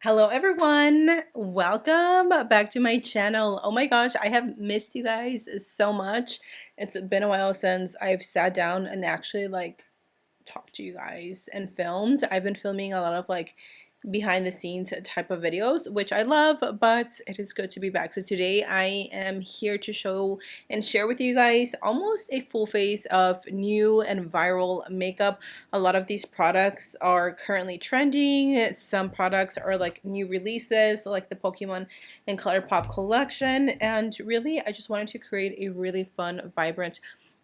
Hello everyone, welcome back to my channel. Oh my gosh, I have missed you guys so much. It's been a while since I've sat down and actually talked to you guys and filmed. I've been filming a lot of behind the scenes type of videos, which I love, but it is good to be back. So today I am here to show and share with you guys almost a full face of new and viral makeup. A lot of these products are currently trending. Some products are like new releases, like the Pokemon and ColourPop collection. And really, I just wanted to create a really fun, vibrant,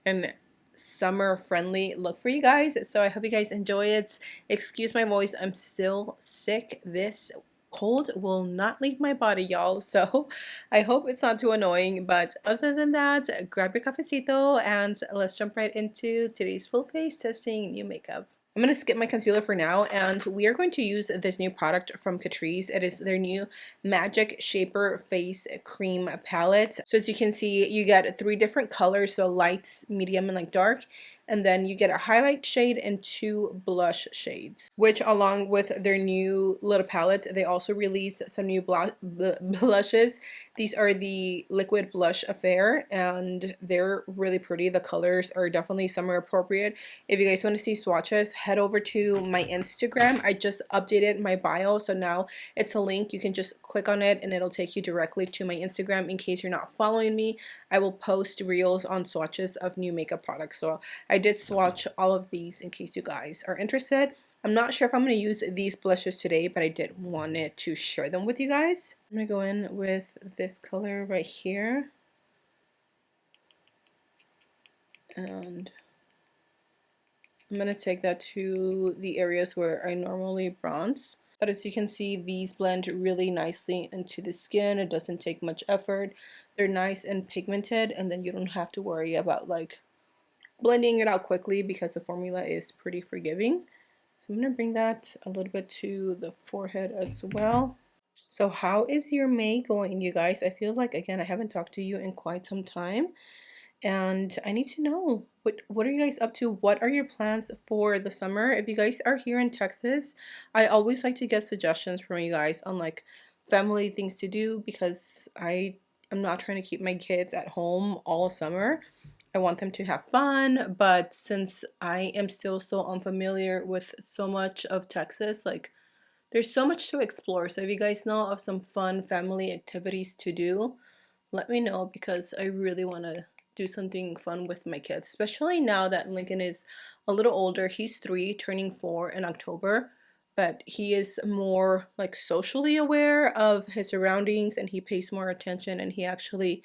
and summer friendly look for you guys. So I hope you guys enjoy it. Excuse my voice, I'm still sick. This cold will not leave my body, y'all, so I hope it's not too annoying. But other than that, grab your cafecito and let's jump right into today's full face testing new makeup. I'm going to skip my concealer for now, and we are going to use this new product from Catrice. It is their new Magic Shaper Face Cream Palette. So as you can see, you get 3 different colors, so lights, medium, and dark. And then you get a highlight shade and 2 blush shades, which along with their new little palette, they also released some new blushes. These are the Liquid Blush Affair, and they're really pretty. The colors are definitely summer appropriate. If you guys want to see swatches, head over to my Instagram. I just updated my bio, so now it's a link. You can just click on it and it'll take you directly to my Instagram. In case you're not following me, I will post reels on swatches of new makeup products. So I did swatch all of these in case you guys are interested. I'm not sure if I'm going to use these blushes today, but I did wanted to share them with you guys. I'm going to go in with this color right here. And I'm going to take that to the areas where I normally bronze. But as you can see, these blend really nicely into the skin. It doesn't take much effort. They're nice and pigmented, and then you don't have to worry about blending it out quickly because the formula is pretty forgiving. So I'm going to bring that a little bit to the forehead as well. So how is your May going, you guys? I feel like, again, I haven't talked to you in quite some time, and I need to know what are you guys up to? What are your plans for the summer? If you guys are here in Texas, I always like to get suggestions from you guys on family things to do, because I'm not trying to keep my kids at home all summer. I want them to have fun, but since I am still so unfamiliar with so much of Texas, there's so much to explore. So if you guys know of some fun family activities to do, let me know, because I really want to do something fun with my kids, especially now that Lincoln is a little older. He's 3, turning 4 in October, but he is more socially aware of his surroundings, and he pays more attention, and he actually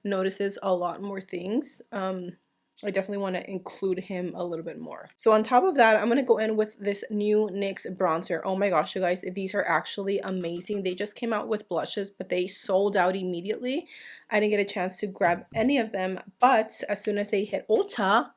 notices a lot more things. I definitely want to include him a little bit more. So on top of that, I'm going to go in with this new NYX bronzer. Oh my gosh, you guys, these are actually amazing. They just came out with blushes, but they sold out immediately. I didn't get a chance to grab any of them, but as soon as they hit Ulta,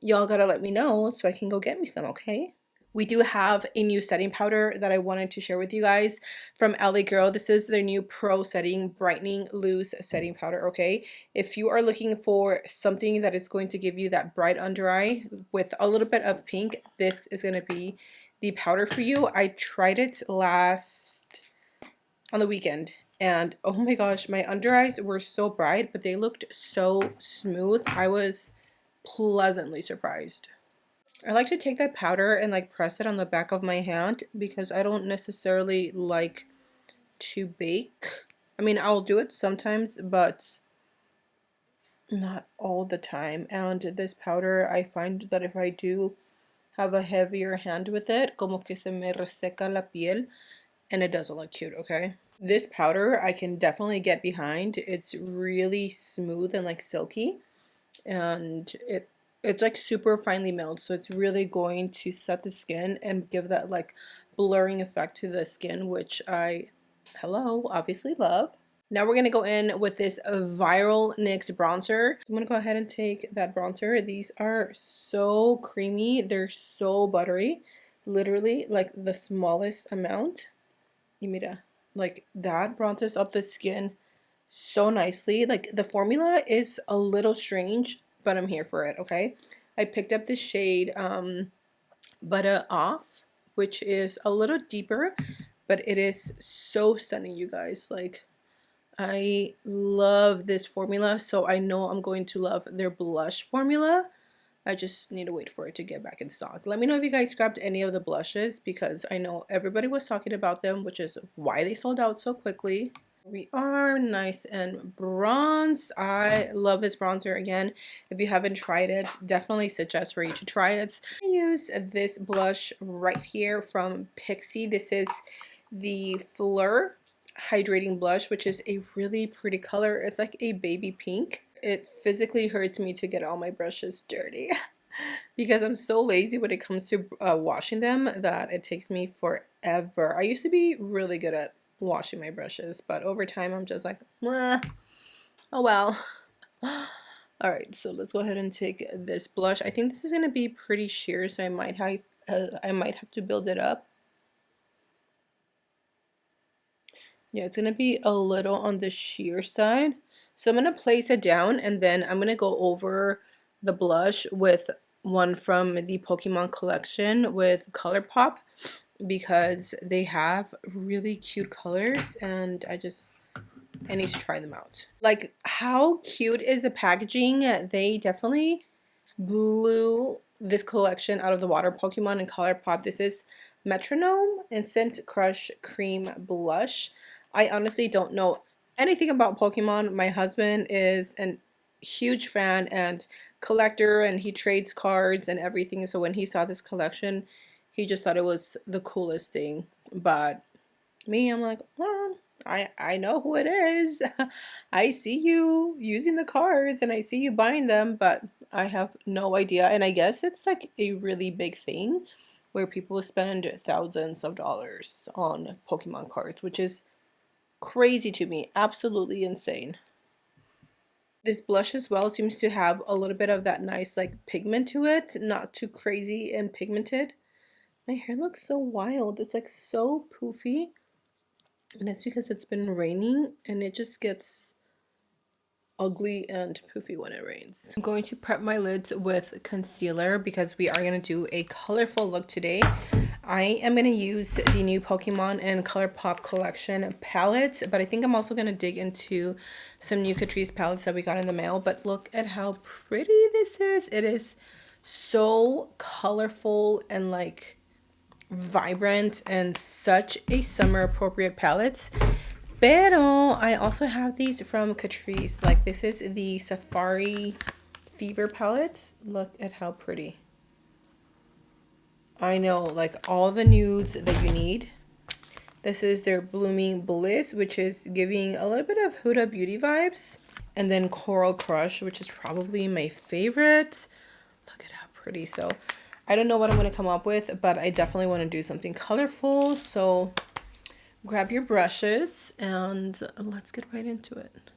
y'all gotta let me know so I can go get me some, okay? We do have a new setting powder that I wanted to share with you guys from LA Girl. This is their new Pro Setting Brightening Loose Setting Powder, okay? If you are looking for something that is going to give you that bright under eye with a little bit of pink, this is going to be the powder for you. I tried it on the weekend, and oh my gosh, my under eyes were so bright, but they looked so smooth. I was pleasantly surprised. I like to take that powder and press it on the back of my hand, because I don't necessarily like to bake. I mean, I'll do it sometimes, but not all the time. And this powder, I find that if I do have a heavier hand with it, como que se me reseca la piel, and it doesn't look cute, okay? This powder I can definitely get behind. It's really smooth and silky, and it's super finely milled, so it's really going to set the skin and give that blurring effect to the skin, which I obviously love. Now we're gonna go in with this viral NYX bronzer. So I'm gonna go ahead and take that bronzer. These are so creamy, they're so buttery, literally the smallest amount. You mira, that bronzes up the skin so nicely. The formula is a little strange, but I'm here for it, okay? I picked up the shade Butter Off, which is a little deeper but it is so stunning, you guys. Like, I love this formula, so I know I'm going to love their blush formula. I just need to wait for it to get back in stock. Let me know if you guys grabbed any of the blushes, because I know everybody was talking about them, which is why they sold out so quickly. We are nice and bronzed. I love this bronzer. Again, if you haven't tried it, definitely suggest for you to try it. I use this blush right here from Pixie. This is the Fleur Hydrating Blush, which is a really pretty color. It's like a baby pink. It physically hurts me to get all my brushes dirty because I'm so lazy when it comes to washing them that it takes me forever. I used to be really good at washing my brushes, but over time I'm just like, oh well. All right, so let's go ahead and take this blush. I think this is gonna be pretty sheer, so I might have to build it up. Yeah, it's gonna be a little on the sheer side. So I'm gonna place it down, and then I'm gonna go over the blush with one from the Pokemon collection with ColourPop, because they have really cute colors and I need to try them out. Like, how cute is the packaging? They definitely blew this collection out of the water. Pokemon and ColourPop. This is Metronome Instant Crush Cream Blush. I honestly don't know anything about Pokemon. My husband is an huge fan and collector, and he trades cards and everything. So when he saw this collection, he just thought it was the coolest thing. But me, I'm like, well, I know who it is. I see you using the cards and I see you buying them, but I have no idea. And I guess it's like a really big thing where people spend thousands of dollars on Pokemon cards, which is crazy to me. Absolutely insane. This blush as well seems to have a little bit of that nice like pigment to it, not too crazy and pigmented. My hair looks so wild. It's like so poofy. And it's because it's been raining and it just gets ugly and poofy when it rains. I'm going to prep my lids with concealer because we are going to do a colorful look today. I am going to use the new Pokemon and ColourPop collection palettes, but I think I'm also going to dig into some new Catrice palettes that we got in the mail. But look at how pretty this is. It is so colorful and like vibrant and such a summer appropriate palette. Pero I also have these from Catrice. Like, this is the Safari Fever palette. Look at how pretty. I know, like all the nudes that you need. This is their Blooming Bliss, which is giving a little bit of Huda Beauty vibes. And then Coral Crush, which is probably my favorite. Look at how pretty. So I don't know what I'm going to come up with, but I definitely want to do something colorful. So grab your brushes and let's get right into it.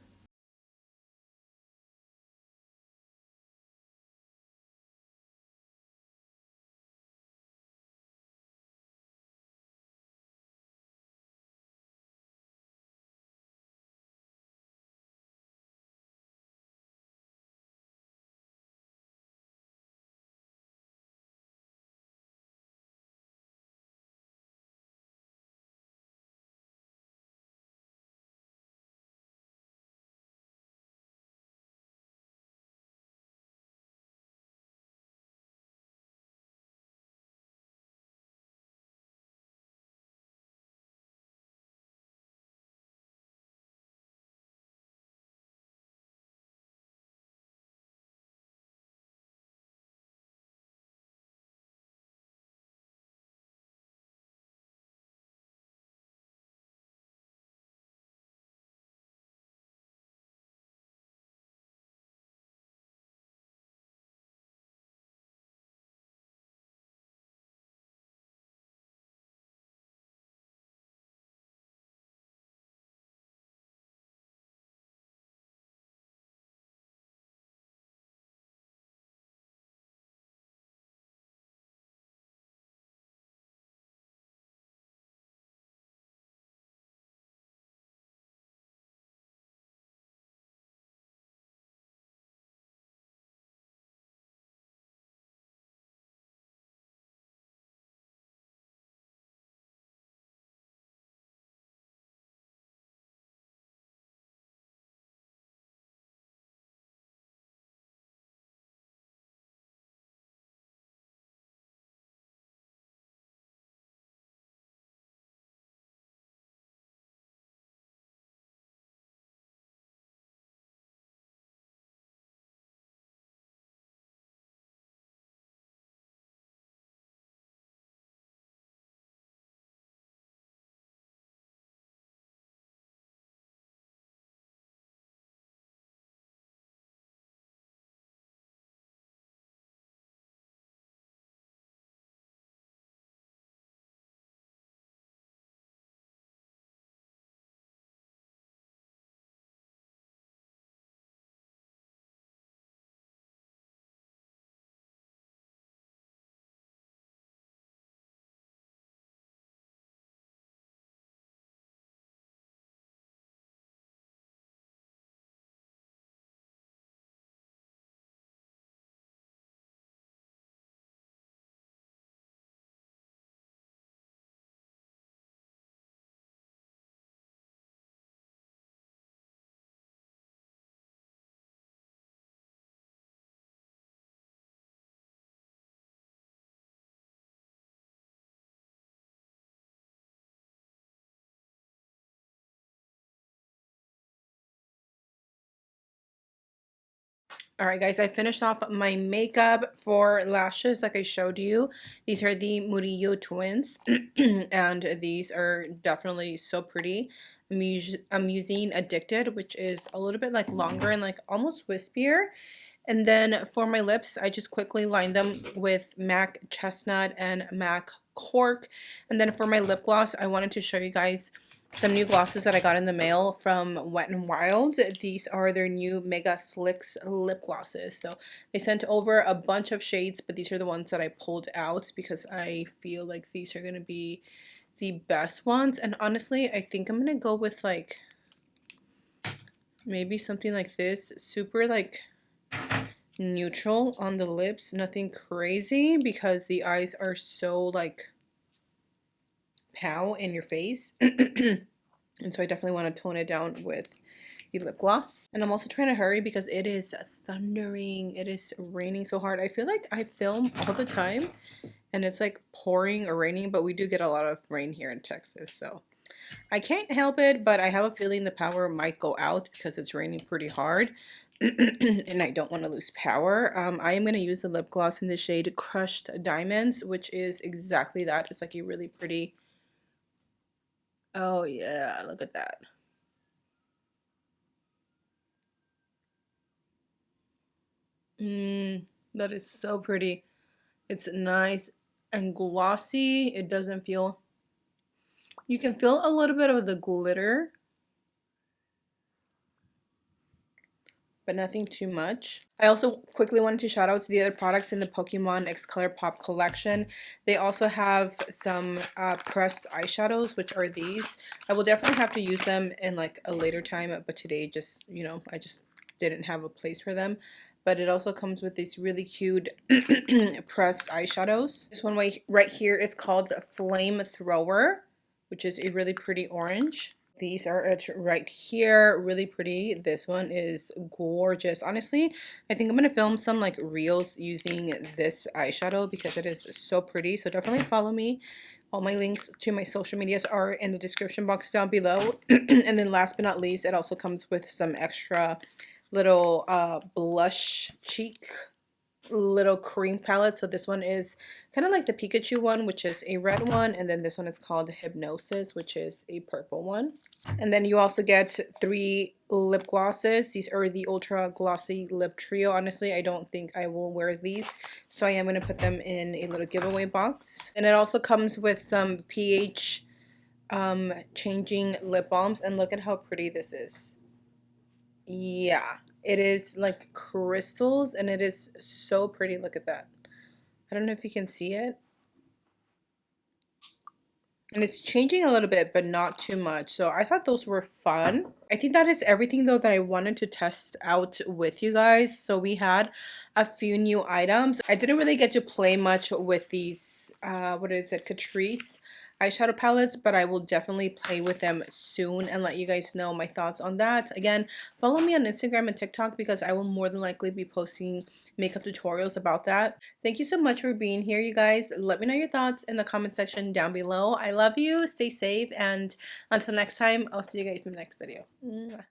Alright guys, I finished off my makeup for lashes like I showed you. These are the Murillo twins and these are definitely so pretty. I'm using Addicted, which is a little bit like longer and like almost wispier. And then for my lips, I just quickly line them with MAC Chestnut and MAC Cork. And then for my lip gloss, I wanted to show you guys some new glosses that I got in the mail from Wet n Wild. These are their new Mega Slicks lip glosses. So they sent over a bunch of shades, but these are the ones that I pulled out because I feel like these are going to be the best ones. And honestly, I think I'm going to go with like maybe something like this. Super like neutral on the lips, nothing crazy because the eyes are so like pow in your face. And so I definitely want to tone it down with the lip gloss. And I'm also trying to hurry because it is thundering. It is raining so hard. I feel like I film all the time and it's like pouring or raining, but we do get a lot of rain here in Texas. So I can't help it, but I have a feeling the power might go out because it's raining pretty hard. And I don't want to lose power. I am going to use the lip gloss in the shade Crushed Diamonds, which is exactly that. It's like a really pretty... Oh yeah, look at that. That is so pretty. It's nice and glossy. It doesn't feel... You can feel a little bit of the glitter, but nothing too much. I also quickly wanted to shout out to the other products in the Pokemon X Color Pop collection. They also have some pressed eyeshadows, which are these. I will definitely have to use them in like a later time, but today just, you know, I just didn't have a place for them. But it also comes with these really cute pressed eyeshadows. This one right here is called Flamethrower, which is a really pretty orange. These are it right here, really pretty. This one is gorgeous. Honestly, I think I'm gonna film some like reels using this eyeshadow because it is so pretty. So definitely follow me. All my links to my social medias are in the description box down below. And then last but not least, it also comes with some extra little blush cheek little cream palette. So this one is kind of like the Pikachu one, which is a red one, and then this one is called Hypnosis, which is a purple one. And then you also get 3 lip glosses. These are the Ultra Glossy Lip Trio. Honestly, I don't think I will wear these, so I am going to put them in a little giveaway box. And it also comes with some pH changing lip balms, and look at how pretty this is. Yeah, it is like crystals and it is so pretty. Look at that. I don't know if you can see it. And it's changing a little bit, but not too much. So I thought those were fun. I think that is everything though that I wanted to test out with you guys. So we had a few new items. I didn't really get to play much with these, what is it, Catrice eyeshadow palettes, but I will definitely play with them soon and let you guys know my thoughts on that. Again, follow me on Instagram and TikTok because I will more than likely be posting makeup tutorials about that. Thank you so much for being here, you guys. Let me know your thoughts in the comment section down below. I love you, stay safe, and until next time, I'll see you guys in the next video. Mwah.